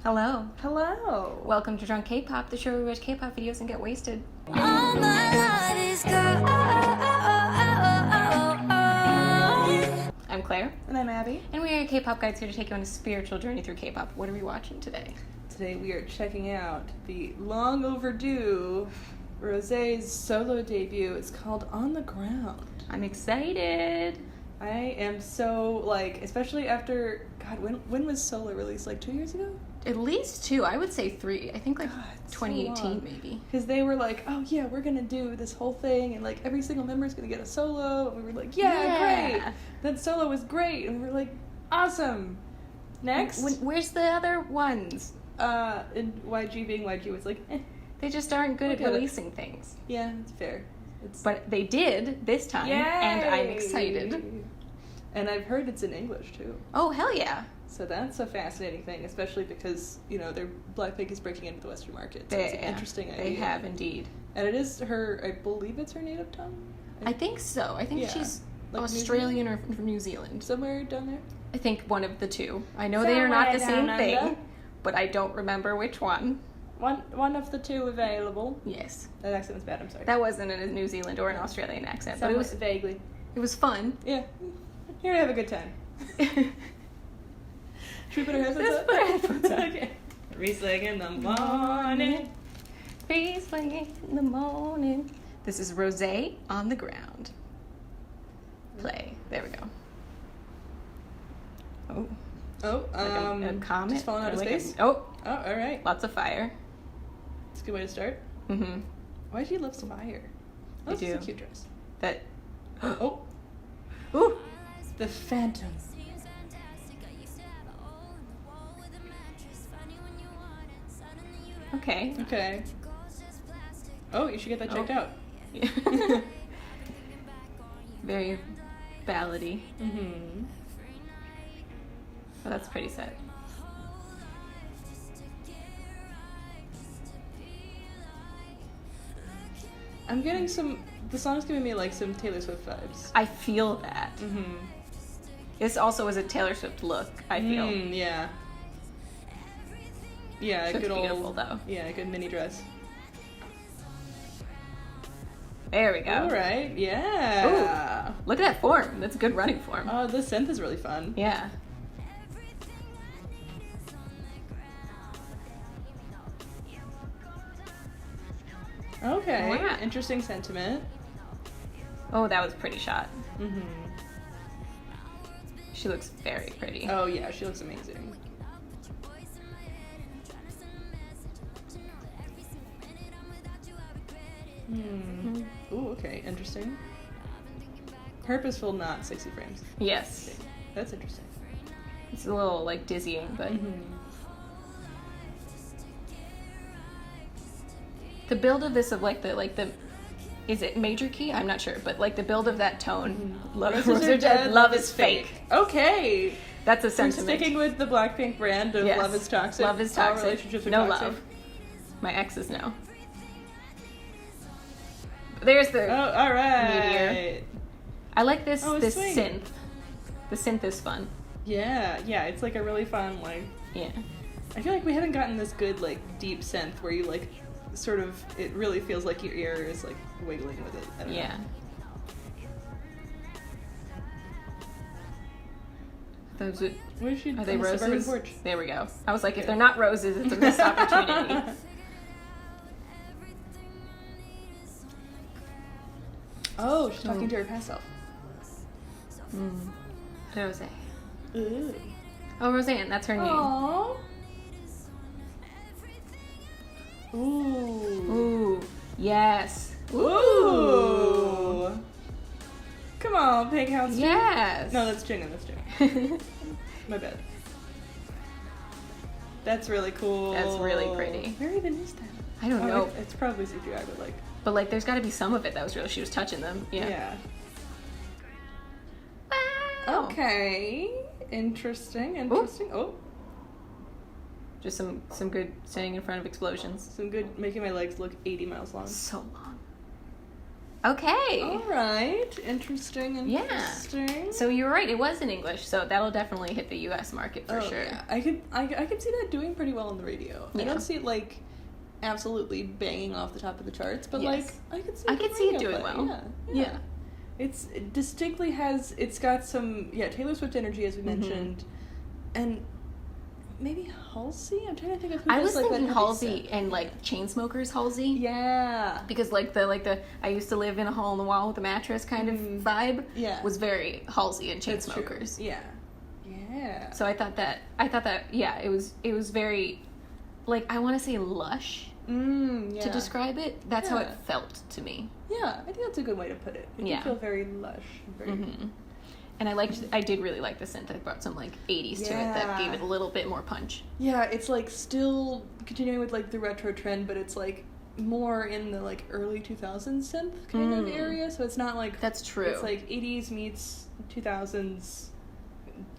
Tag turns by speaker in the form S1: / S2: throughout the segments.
S1: Hello.
S2: Hello.
S1: Welcome to Drunk K-Pop, the show where we watch K-pop videos and get wasted.
S3: All my heart is gone.
S1: I'm Claire,
S2: And I'm Abby.
S1: and we are K-Pop guides here to take you on a spiritual journey through K-pop. What are we watching today?
S2: Today we are checking out the long overdue Rosé's solo debut. It's called On the Ground.
S1: I'm excited.
S2: I am so, especially after, when was solo released? 2 years ago?
S1: At least 2, I would say 3. I think
S2: God, it's so
S1: 2018
S2: long.
S1: maybe.
S2: Because they were like, oh yeah, we're gonna do this whole thing, and every single member is gonna get a solo. And we were like, yeah, great. That solo was great, and we were like, awesome. Next,
S1: Where's the other ones?
S2: and YG being YG was like,
S1: They just aren't good at
S2: Look at it.
S1: releasing things.
S2: yeah, it's fair.
S1: But they did this time,
S2: Yay!
S1: and I'm excited.
S2: And I've heard it's in English too.
S1: Oh, hell yeah.
S2: So that's a fascinating thing, especially because, their Blackpink is breaking into the Western market. So it's an interesting idea.
S1: They have indeed.
S2: And it is her, I believe it's her native tongue?
S1: I think so. I think
S2: Yeah.
S1: she's
S2: Like New
S1: Australian or from New Zealand.
S2: Somewhere down there?
S1: I think one of the two. I know they are not the
S2: Somewhere
S1: same
S2: down
S1: thing,
S2: under.
S1: but I don't remember which one.
S2: One of the two available.
S1: Yes.
S2: That accent was bad, I'm sorry.
S1: That wasn't a New Zealand or an Australian accent, but
S2: Somewhat vaguely.
S1: it was fun.
S2: Yeah. Here to have a good time. Should we put our headphones
S1: Let's
S2: on?
S1: put our headphones on.
S2: Okay. Riesling in the morning.
S1: Riesling in the morning. This is Rosé on the Ground. Play. There we go. Oh.
S2: Oh,
S1: Like a comet.
S2: just falling out
S1: or
S2: of
S1: like
S2: space?
S1: Oh,
S2: Oh, alright.
S1: lots of fire.
S2: It's a good way to start.
S1: Mm-hmm.
S2: Why do you love fire? Oh,
S1: I
S2: this is a
S1: do.
S2: cute dress.
S1: That.
S2: Oh,
S1: Ooh.
S2: the Phantom.
S1: Okay.
S2: Okay. Oh, you should get that checked
S1: Oh.
S2: out.
S1: Very ballady.
S2: Mm-hmm.
S1: Oh, that's pretty sad.
S2: I'm getting the song's giving me some Taylor Swift vibes.
S1: I feel that.
S2: Mm-hmm.
S1: This also is a Taylor Swift look, I feel.
S2: Yeah. Yeah,
S1: She
S2: a
S1: looks
S2: good old,
S1: beautiful, though.
S2: Yeah, a good mini dress.
S1: There we go.
S2: Alright, yeah.
S1: Ooh, look at that form. That's a good running form.
S2: Oh, the synth is really fun.
S1: Yeah.
S2: Okay,
S1: Wow.
S2: interesting sentiment.
S1: Oh, that was a pretty shot.
S2: Mm-hmm.
S1: She looks very pretty.
S2: Oh yeah, she looks amazing. Hmm. Ooh, okay, interesting. Purposeful, not 60 frames.
S1: Yes.
S2: That's interesting.
S1: It's a little, dizzying, but... The build of this, of, the... Is it major key? I'm not sure, but, the build of that tone...
S2: Roses are dead,
S1: love is fake.
S2: Okay!
S1: That's a
S2: We're
S1: sentiment.
S2: sticking with the Blackpink brand of
S1: Yes.
S2: love is toxic.
S1: Love is
S2: All
S1: toxic.
S2: relationships are
S1: No
S2: toxic.
S1: love. My exes know. There's the
S2: Oh, alright.
S1: meteor. I like this
S2: Oh, a
S1: this
S2: swing.
S1: synth. The synth is fun.
S2: Yeah, it's a really fun,
S1: Yeah.
S2: I feel like we haven't gotten this good, deep synth where you, sort of, it really feels like your ear is, wiggling with it. I don't know.
S1: Yeah. Those would,
S2: What is she
S1: are they
S2: on the suburban
S1: roses?
S2: porch?
S1: There we go. I was like, if
S2: Yeah.
S1: they're not roses, it's a missed opportunity.
S2: Oh, she's talking to her past self.
S1: Rosé.
S2: Ooh.
S1: Oh, Roseanne, that's her name.
S2: Aww. Ooh.
S1: Ooh, yes.
S2: Ooh. Come on, Pink House.
S1: Yes.
S2: No, that's Jingin, that's Jingin. My bad. That's really cool.
S1: That's really pretty.
S2: Where even is that?
S1: I don't know.
S2: It's probably CGI, but
S1: But there's got to be some of it that was real. She was touching them. Yeah. Wow.
S2: Okay. Interesting. Oh,
S1: Just some good standing in front of explosions.
S2: some good making my legs look 80 miles long.
S1: So long. Okay.
S2: All right. Interesting.
S1: Yeah. So you were right. It was in English, so that'll definitely hit the U.S. market for sure.
S2: Yeah. I could see that doing pretty well on the radio.
S1: Yeah.
S2: I don't see it like absolutely banging off the top of the charts, but
S1: Yes.
S2: like
S1: I could see it doing well.
S2: Yeah. It distinctly has. It's got some Taylor Swift energy, as we mentioned, and maybe Halsey. I'm trying to think of who
S1: I
S2: does,
S1: was
S2: like,
S1: thinking
S2: that
S1: Halsey and like Chainsmokers Halsey.
S2: Yeah.
S1: Because like the I used to live in a hole in the wall with a mattress kind of vibe.
S2: Yeah.
S1: Was very Halsey and
S2: That's true.
S1: Chainsmokers.
S2: Yeah. Yeah.
S1: So I thought that it was very, like, I want to say lush
S2: Yeah.
S1: to describe it. That's how it
S2: Yeah.
S1: felt to me.
S2: Yeah, I think that's a good way to put it. It
S1: Yeah.
S2: can feel very lush. Very
S1: And I did really like the synth. It brought some like 80s to it that gave it a little bit more punch.
S2: Yeah, it's like still continuing with like the retro trend, but it's like more in the like early 2000s synth kind of area. So it's not like
S1: That's true.
S2: It's like 80s meets 2000s,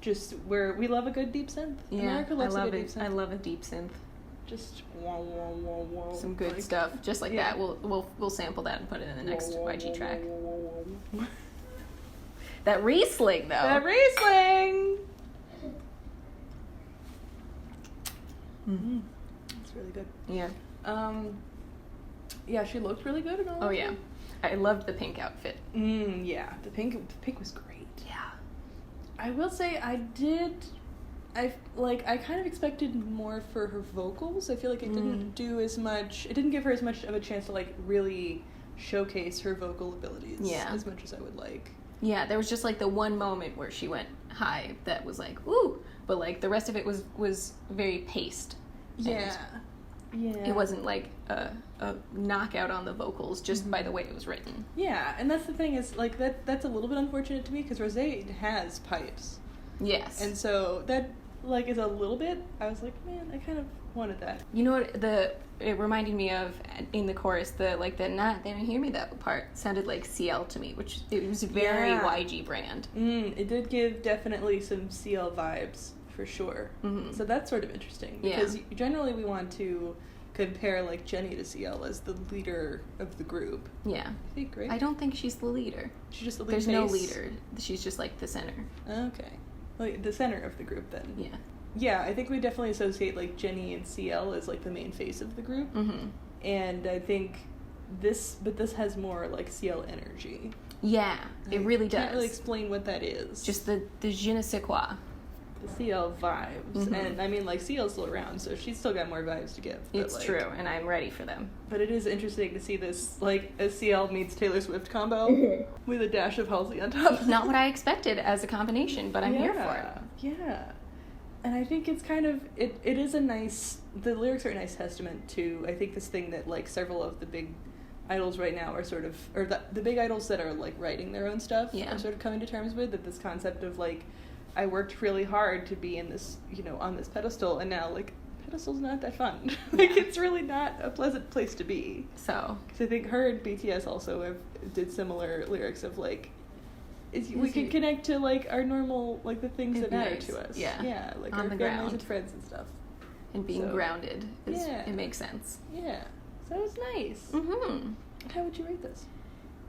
S2: just where we love a good deep synth.
S1: Yeah,
S2: America loves
S1: I love
S2: a good
S1: it.
S2: deep synth.
S1: I love a deep synth.
S2: Just wah, wah, wah, wah,
S1: Some good
S2: like,
S1: stuff, just like
S2: yeah.
S1: that. We'll sample that and put it in the next
S2: wah, wah,
S1: YG
S2: wah,
S1: track.
S2: wah, wah, wah, wah.
S1: That Riesling though.
S2: That Riesling. It's really good.
S1: Yeah.
S2: Yeah, she looked really good and all.
S1: Oh
S2: of
S1: yeah.
S2: it.
S1: I loved the pink outfit.
S2: Yeah, the pink was great.
S1: Yeah.
S2: I will say I kind of expected more for her vocals. I feel like it didn't do as much. It didn't give her as much of a chance to like really showcase her vocal abilities as much as I would like.
S1: Yeah, there was just like the one moment where she went high that was like, ooh, but like the rest of it was very paced.
S2: Yeah. Yeah.
S1: It wasn't like a knockout on the vocals just by the way it was written.
S2: Yeah, and that's the thing is like that's a little bit unfortunate to me because Rosé has pipes.
S1: Yes.
S2: And so that like is a little bit. I was like, man, I kind of wanted that.
S1: You know what it reminded me of in the chorus, the not they don't hear me that part sounded like CL to me, which it was very YG brand.
S2: It did give definitely some CL vibes for sure. So that's sort of interesting because generally we want to compare like Jenny to CL as the leader of the group.
S1: Yeah.
S2: I think, right?
S1: I don't think she's the leader.
S2: She's just the lead
S1: There's
S2: face?
S1: no leader. She's just like the center.
S2: Okay. Like the center of the group then.
S1: Yeah.
S2: Yeah, I think we definitely associate like Jenny and CL as like the main face of the group. And I think this has more like CL energy.
S1: Yeah, it really does.
S2: Can't really explain what that is.
S1: Just the je ne sais quoi.
S2: The CL vibes. And I mean like CL's still around, so she's still got more vibes to give.
S1: It's
S2: like,
S1: true, and I'm ready for them.
S2: But it is interesting to see this like a CL meets Taylor Swift combo with a dash of Halsey on top.
S1: Not what I expected as a combination, but I'm here for it.
S2: Yeah. And I think it's kind of, it is a nice, the lyrics are a nice testament to, I think, this thing that, like, several of the big idols right now are sort of, or the big idols that are, like, writing their own stuff are sort of coming to terms with, that this concept of, like, I worked really hard to be in this, you know, on this pedestal, and now, like, pedestal's not that fun. Like, it's really not a pleasant place to be.
S1: So.
S2: Because I think her and BTS also did similar lyrics of, like, we can connect to like our normal like the things that matter to us. Yeah, like
S1: on
S2: our
S1: the
S2: families
S1: ground.
S2: and friends and stuff.
S1: And being grounded it makes sense.
S2: Yeah, so it was nice. How would you rate this?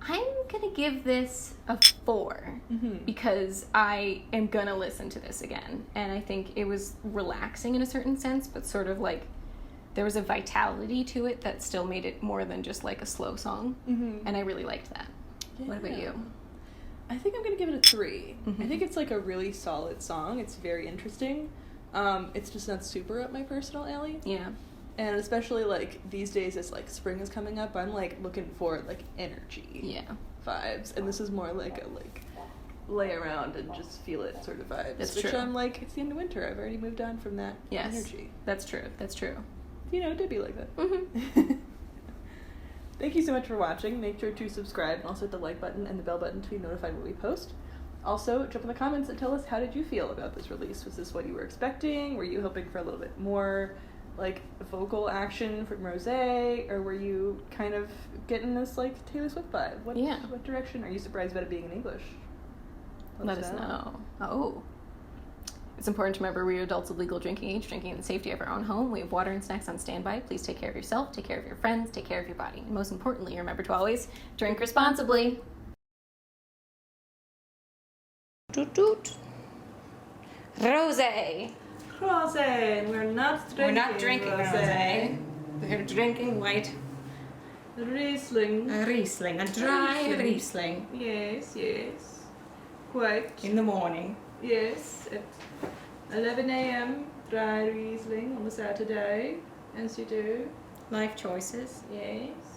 S1: I'm gonna give this a 4 because I am gonna listen to this again, and I think it was relaxing in a certain sense, but sort of like there was a vitality to it that still made it more than just like a slow song, and I really liked that.
S2: Yeah.
S1: What about you?
S2: I think I'm gonna give it a 3. I think it's like a really solid song. It's very interesting. It's just not super up my personal alley.
S1: Yeah.
S2: And especially like these days as like spring is coming up, I'm like looking for like energy vibes. And this is more like a like lay around and just feel it sort of vibes.
S1: That's
S2: which
S1: true.
S2: I'm like, it's the end of winter. I've already moved on from that energy.
S1: That's true. That's true.
S2: You know, it did be like that. Thank you so much for watching. Make sure to subscribe and also hit the like button and the bell button to be notified when we post. Also, jump in the comments and tell us, how did you feel about this release? Was this what you were expecting? Were you hoping for a little bit more like vocal action from Rosé, or were you kind of getting this like Taylor Swift vibe? What direction? Are you surprised about it being in English?
S1: Let us know. Oh. It's important to remember we are adults of legal drinking age, drinking in the safety of our own home. We have water and snacks on standby. Please take care of yourself, take care of your friends, take care of your body. And most importantly, remember to always drink responsibly. Toot toot. Rosé.
S2: Rosé. We're not drinking.
S1: We're not drinking rosé. We're drinking white
S2: Riesling.
S1: Riesling, a dry Riesling.
S2: Yes, yes. Quite.
S1: In the morning.
S2: Yes, at 11 a.m. dry Riesling on a Saturday, as you do.
S1: Life choices.
S2: Yes.